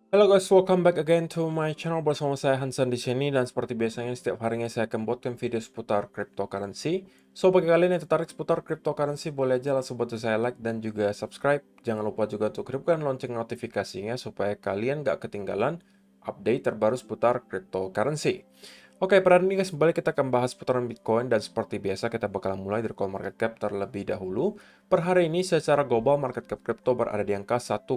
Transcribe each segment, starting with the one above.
Halo guys, welcome back again to my channel bersama saya Hansan di sini dan seperti biasanya setiap harinya saya akan buatkan video seputar cryptocurrency. So bagi kalian yang tertarik seputar cryptocurrency boleh aja langsung bantu saya like dan juga subscribe. Jangan lupa juga untuk aktifkan lonceng notifikasinya supaya kalian gak ketinggalan update terbaru seputar cryptocurrency. Oke, pada hari ini guys, kembali kita akan bahas putaran Bitcoin dan seperti biasa kita bakal mulai dari coin market cap terlebih dahulu. Per hari ini secara global market cap crypto berada di angka 1,03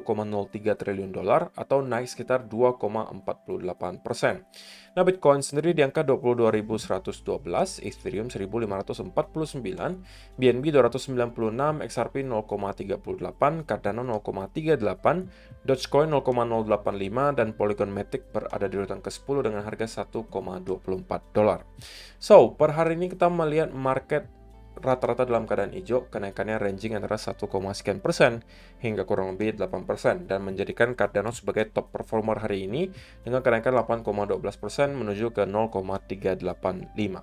triliun dolar atau naik sekitar 2,48%. Nah, Bitcoin sendiri di angka 22.112, Ethereum 1.549, BNB 296, XRP 0,38, Cardano 0,38, Dogecoin 0,085, dan Polygon Matic berada di urutan ke-10 dengan harga 1,24 dolar. So, per hari ini kita melihat market rata-rata dalam keadaan hijau, kenaikannya ranging antara 1, sekian persen hingga kurang lebih 8% dan menjadikan Cardano sebagai top performer hari ini dengan kenaikan 8,12% menuju ke 0,385.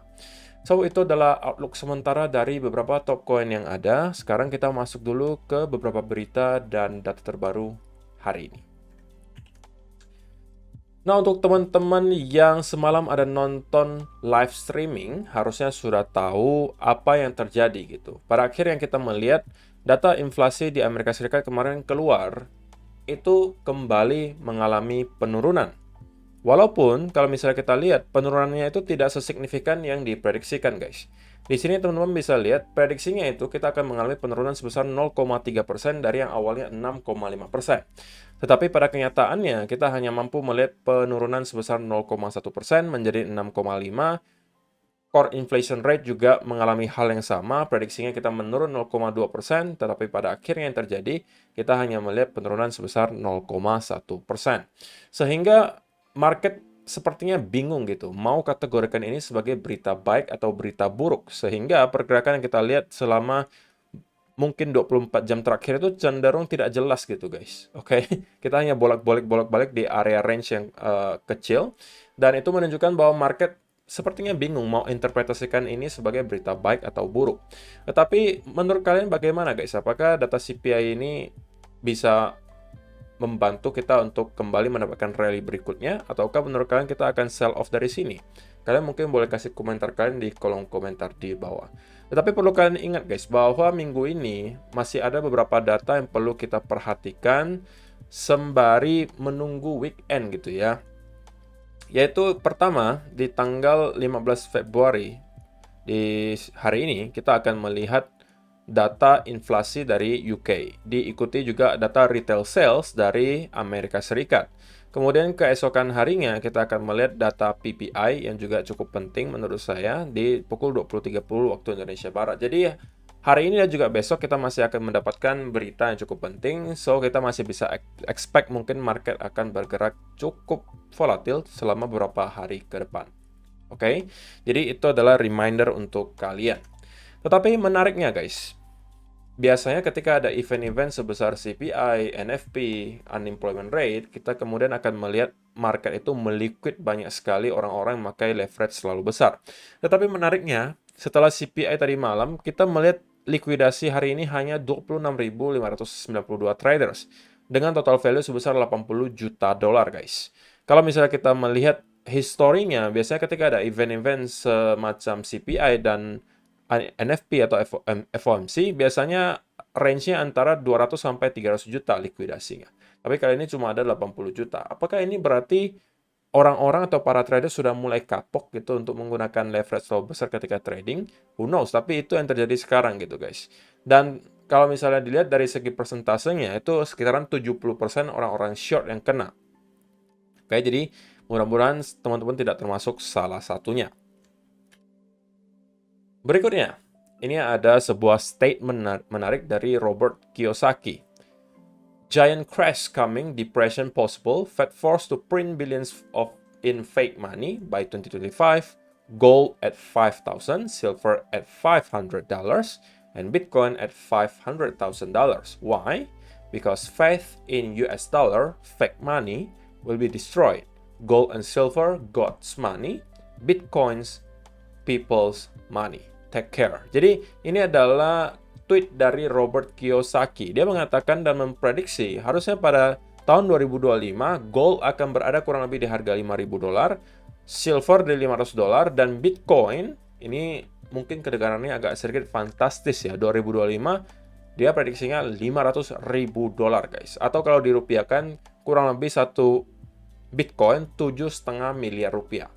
So, itu adalah outlook sementara dari beberapa top coin yang ada. Sekarang kita masuk dulu ke beberapa berita dan data terbaru hari ini. Nah, untuk teman-teman yang semalam ada nonton live streaming, harusnya sudah tahu apa yang terjadi gitu. Pada akhirnya kita melihat data inflasi di Amerika Serikat kemarin keluar, itu kembali mengalami penurunan. Walaupun kalau misalnya kita lihat penurunannya itu tidak sesignifikan yang diprediksikan, guys. Di sini teman-teman bisa lihat prediksinya itu kita akan mengalami penurunan sebesar 0,3% dari yang awalnya 6,5%. Tetapi pada kenyataannya kita hanya mampu melihat penurunan sebesar 0,1% menjadi 6,5%. Core inflation rate juga mengalami hal yang sama, prediksinya kita menurun 0,2%, tetapi pada akhirnya yang terjadi, kita hanya melihat penurunan sebesar 0,1%. Sehingga market sepertinya bingung gitu, mau kategorikan ini sebagai berita baik atau berita buruk. Sehingga pergerakan yang kita lihat selama mungkin 24 jam terakhir itu cenderung tidak jelas gitu guys. Oke, kita hanya bolak-balik di area range yang kecil, dan itu menunjukkan bahwa market sepertinya bingung mau interpretasikan ini sebagai berita baik atau buruk. Tetapi menurut kalian bagaimana guys? Apakah data CPI ini bisa membantu kita untuk kembali mendapatkan rally berikutnya, ataukah menurut kalian kita akan sell off dari sini? Kalian mungkin boleh kasih komentar kalian di kolom komentar di bawah. Tetapi perlu kalian ingat guys, bahwa minggu ini masih ada beberapa data yang perlu kita perhatikan sembari menunggu weekend gitu ya. Yaitu pertama, di tanggal 15 Februari, di hari ini, kita akan melihat data inflasi dari UK. Diikuti juga data retail sales dari Amerika Serikat. Kemudian keesokan harinya, kita akan melihat data PPI yang juga cukup penting menurut saya di pukul 20.30 waktu Indonesia Barat. Jadi, hari ini dan juga besok kita masih akan mendapatkan berita yang cukup penting, so kita masih bisa expect mungkin market akan bergerak cukup volatil selama beberapa hari ke depan. Oke, jadi itu adalah reminder untuk kalian. Tetapi menariknya guys, biasanya ketika ada event-event sebesar CPI, NFP, unemployment rate, kita kemudian akan melihat market itu meliquid banyak sekali orang-orang yang memakai leverage selalu besar. Tetapi menariknya, setelah CPI tadi malam, kita melihat likuidasi hari ini hanya 26.592 traders dengan total value sebesar 80 juta dolar, guys. Kalau misalnya kita melihat historinya, biasanya ketika ada event-event semacam CPI dan NFP atau FOMC, biasanya range-nya antara 200 sampai 300 juta likuidasinya. Tapi kali ini cuma ada 80 juta. Apakah ini berarti orang-orang atau para trader sudah mulai kapok gitu untuk menggunakan leverage terlalu besar ketika trading? Who knows? Tapi itu yang terjadi sekarang gitu guys. Dan kalau misalnya dilihat dari segi persentasenya, itu sekitaran 70% orang-orang short yang kena. Oke, jadi mudah-mudahan teman-teman tidak termasuk salah satunya. Berikutnya, ini ada sebuah statement menarik dari Robert Kiyosaki. Giant crash coming, depression possible, Fed forced to print billions in fake money by 2025, gold at 5,000, silver at $500, and Bitcoin at $500,000. Why? Because faith in US dollar, fake money, will be destroyed. Gold and silver, God's money. Bitcoins, people's money. Take care. Jadi ini adalah tweet dari Robert Kiyosaki. Dia mengatakan dan memprediksi harusnya pada tahun 2025 gold akan berada kurang lebih di harga $5.000, silver di $500, dan Bitcoin ini mungkin kedengarannya agak sedikit fantastis ya. 2025 dia prediksinya $500.000 guys. Atau kalau dirupiahkan kurang lebih satu Bitcoin 7,5 miliar rupiah.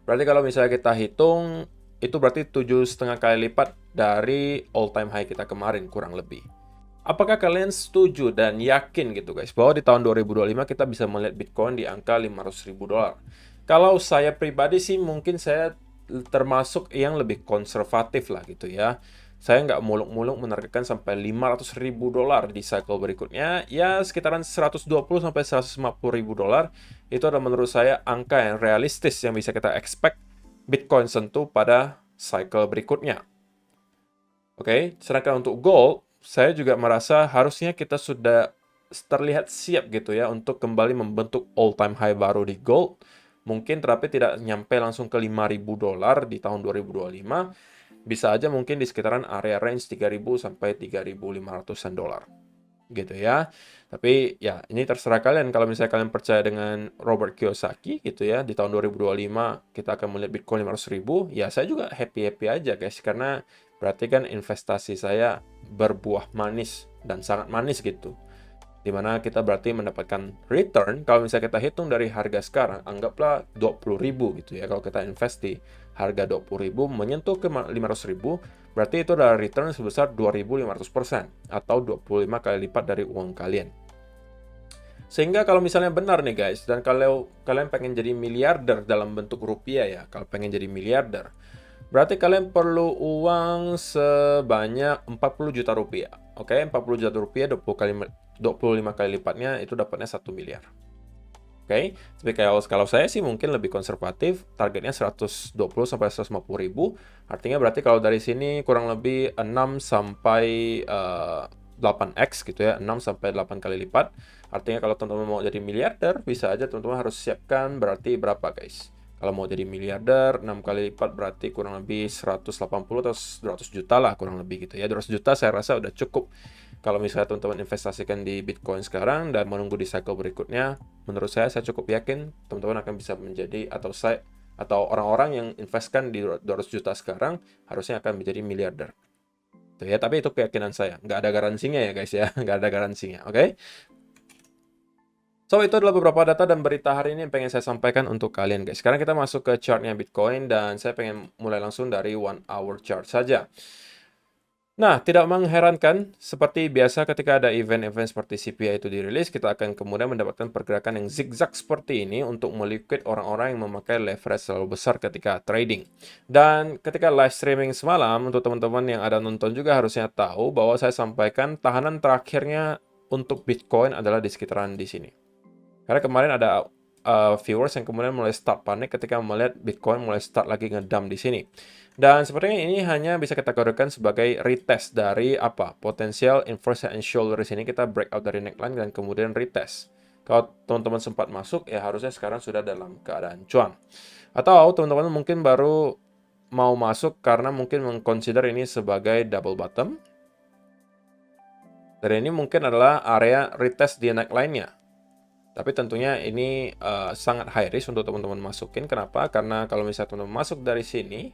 Berarti kalau misalnya kita hitung, itu berarti 7,5 kali lipat dari all time high kita kemarin kurang lebih. Apakah kalian setuju dan yakin gitu guys, bahwa di tahun 2025 kita bisa melihat Bitcoin di angka $500.000? Kalau saya pribadi sih mungkin saya termasuk yang lebih konservatif lah gitu ya. Saya nggak muluk-muluk menargetkan sampai $500.000 di cycle berikutnya. Ya sekitaran $120 sampai $150.000 itu adalah menurut saya angka yang realistis yang bisa kita expect Bitcoin sentuh pada cycle berikutnya. Oke, sedangkan untuk gold, saya juga merasa harusnya kita sudah terlihat siap gitu ya untuk kembali membentuk all-time high baru di gold. Mungkin tapi tidak nyampe langsung ke $5.000 di tahun 2025. Bisa aja mungkin di sekitaran area range 3.000 sampai 3.500-an dolar. Gitu ya. Tapi ya ini terserah kalian. Kalau misalnya kalian percaya dengan Robert Kiyosaki gitu ya, di tahun 2025 kita akan melihat Bitcoin 500.000, ya saya juga happy-happy aja guys. Karena berarti kan investasi saya berbuah manis dan sangat manis gitu. Dimana kita berarti mendapatkan return, kalau misalnya kita hitung dari harga sekarang, anggaplah 20.000 gitu ya. Kalau kita invest di harga 20.000 menyentuh ke 500.000, berarti itu adalah return sebesar 2.500% atau 25 kali lipat dari uang kalian. Sehingga kalau misalnya benar nih guys, dan kalau kalian pengen jadi miliarder dalam bentuk rupiah ya, kalau pengen jadi miliarder, berarti kalian perlu uang sebanyak 40 juta rupiah. Oke, 40 juta rupiah 25 kali lipatnya itu dapatnya 1 miliar. Oke, tapi kalau saya sih mungkin lebih konservatif, targetnya 120 sampai 150 ribu. Artinya berarti kalau dari sini kurang lebih 6 sampai 8x gitu ya, 6 sampai 8 kali lipat. Artinya kalau teman-teman mau jadi miliarder, bisa aja teman-teman harus siapkan berarti berapa guys? Kalau mau jadi miliarder, 6 kali lipat berarti kurang lebih 180 atau 200 juta lah kurang lebih gitu ya. 200 juta saya rasa udah cukup. Kalau misalnya teman-teman investasikan di Bitcoin sekarang dan menunggu di cycle berikutnya, menurut saya cukup yakin teman-teman akan bisa menjadi atau orang-orang yang investkan di 200 juta sekarang harusnya akan menjadi miliarder. Tuh ya, tapi itu keyakinan saya. Nggak ada garansinya ya guys ya, nggak ada garansinya, oke? So, itu adalah beberapa data dan berita hari ini yang pengen saya sampaikan untuk kalian guys. Sekarang kita masuk ke chartnya Bitcoin dan saya pengen mulai langsung dari 1 hour chart saja. Nah, tidak mengherankan, seperti biasa ketika ada event-event seperti CPI itu dirilis, kita akan kemudian mendapatkan pergerakan yang zigzag seperti ini untuk meliquid orang-orang yang memakai leverage terlalu besar ketika trading. Dan ketika live streaming semalam, untuk teman-teman yang ada nonton juga harusnya tahu bahwa saya sampaikan tahanan terakhirnya untuk Bitcoin adalah di sekitaran di sini. Karena kemarin ada viewers yang kemudian mulai start panik ketika melihat Bitcoin mulai start lagi ngedump di sini. Dan sepertinya ini hanya bisa kita kategorikan sebagai retest dari potensial inverse and shoulder di sini. Kita breakout dari neckline dan kemudian retest. Kalau teman-teman sempat masuk, ya harusnya sekarang sudah dalam keadaan cuan. Atau teman-teman mungkin baru mau masuk karena mungkin mengconsider ini sebagai double bottom. Dan ini mungkin adalah area retest di neckline-nya. Tapi tentunya ini sangat high risk untuk teman-teman masukin. Kenapa? Karena kalau misalnya teman-teman masuk dari sini,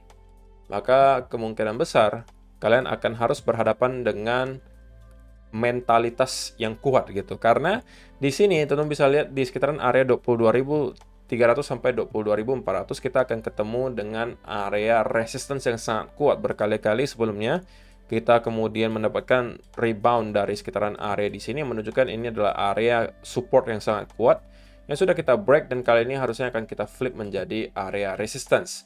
maka kemungkinan besar kalian akan harus berhadapan dengan mentalitas yang kuat gitu. Karena di sini teman-teman bisa lihat di sekitaran area 22.300 sampai 22.400 kita akan ketemu dengan area resistance yang sangat kuat. Berkali-kali sebelumnya kita kemudian mendapatkan rebound dari sekitaran area di sini yang menunjukkan ini adalah area support yang sangat kuat yang sudah kita break dan kali ini harusnya akan kita flip menjadi area resistance.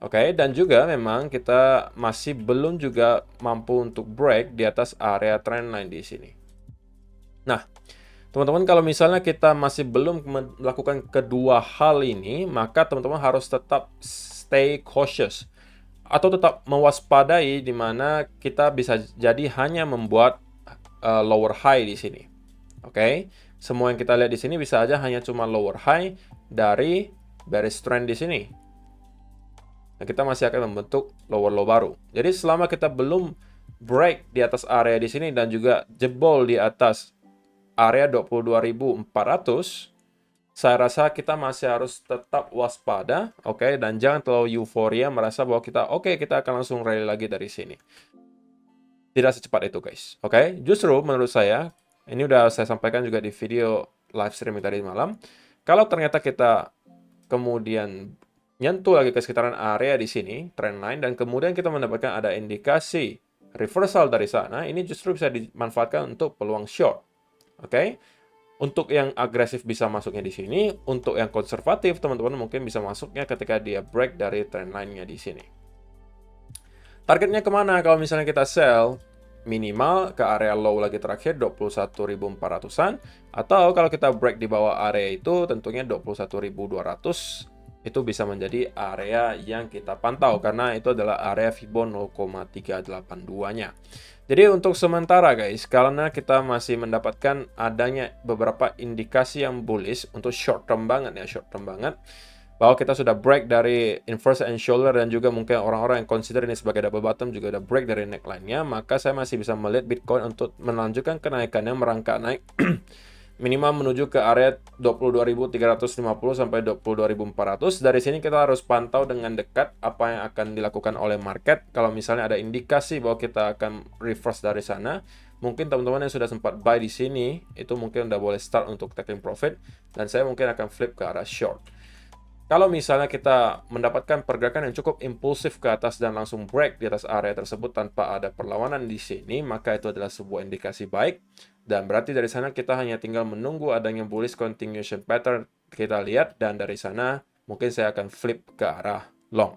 Oke, dan juga memang kita masih belum juga mampu untuk break di atas area trendline di sini. Nah, teman-teman kalau misalnya kita masih belum melakukan kedua hal ini, maka teman-teman harus tetap stay cautious atau tetap mewaspadai di mana kita bisa jadi hanya membuat lower high di sini. Oke, semua yang kita lihat di sini bisa aja hanya cuma lower high dari bearish trend di sini. Nah, kita masih akan membentuk lower low baru. Jadi selama kita belum break di atas area di sini dan juga jebol di atas area 22.400, saya rasa kita masih harus tetap waspada, oke, dan jangan terlalu euforia merasa bahwa kita akan langsung rally lagi dari sini. Tidak secepat itu, guys. Oke, justru menurut saya, ini udah saya sampaikan juga di video live streaming tadi malam, kalau ternyata kita kemudian nyentuh lagi ke sekitaran area di sini, trendline, dan kemudian kita mendapatkan ada indikasi reversal dari sana, ini justru bisa dimanfaatkan untuk peluang short. Oke? Untuk yang agresif bisa masuknya di sini, untuk yang konservatif, teman-teman mungkin bisa masuknya ketika dia break dari trendline-nya di sini. Targetnya kemana kalau misalnya kita sell? Minimal ke area low lagi terakhir 21.400-an, atau kalau kita break di bawah area itu tentunya 21.200, itu bisa menjadi area yang kita pantau karena itu adalah area Fibo 0,382-nya. Jadi untuk sementara guys, karena kita masih mendapatkan adanya beberapa indikasi yang bullish untuk short term banget ya, bahwa kita sudah break dari inverse and shoulder dan juga mungkin orang-orang yang consider ini sebagai double bottom juga udah break dari neckline-nya, maka saya masih bisa melihat Bitcoin untuk melanjutkan kenaikannya, merangkak naik minimal menuju ke area 22.350 sampai 22.400. Dari sini kita harus pantau dengan dekat apa yang akan dilakukan oleh market. Kalau misalnya ada indikasi bahwa kita akan reverse dari sana, mungkin teman-teman yang sudah sempat buy di sini itu mungkin udah boleh start untuk taking profit, dan saya mungkin akan flip ke arah short. Kalau misalnya kita mendapatkan pergerakan yang cukup impulsif ke atas dan langsung break di atas area tersebut tanpa ada perlawanan di sini, maka itu adalah sebuah indikasi baik. Dan berarti dari sana kita hanya tinggal menunggu adanya bullish continuation pattern kita lihat, dan dari sana mungkin saya akan flip ke arah long.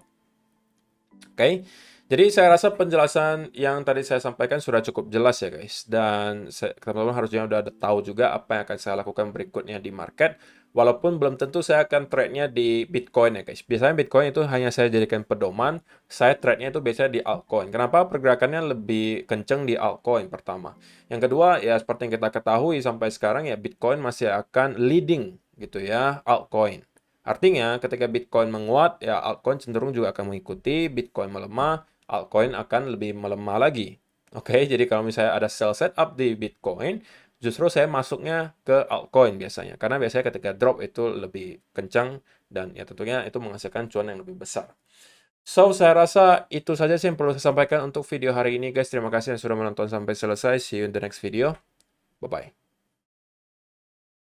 Oke, jadi saya rasa penjelasan yang tadi saya sampaikan sudah cukup jelas ya guys. Dan teman-teman harusnya udah tahu juga apa yang akan saya lakukan berikutnya di market. Walaupun belum tentu saya akan trade-nya di Bitcoin ya guys. Biasanya Bitcoin itu hanya saya jadikan pedoman. Saya trade-nya itu biasanya di altcoin. Kenapa? Pergerakannya lebih kenceng di altcoin pertama. Yang kedua, ya seperti yang kita ketahui sampai sekarang ya Bitcoin masih akan leading gitu ya altcoin. Artinya ketika Bitcoin menguat, ya altcoin cenderung juga akan mengikuti. Bitcoin melemah, altcoin akan lebih melemah lagi. Oke, jadi kalau misalnya ada sell setup di Bitcoin, justru saya masuknya ke altcoin biasanya. Karena biasanya ketika drop itu lebih kencang dan ya tentunya itu menghasilkan cuan yang lebih besar. So, saya rasa itu saja sih yang perlu saya sampaikan untuk video hari ini guys. Terima kasih yang sudah menonton sampai selesai. See you in the next video. Bye-bye.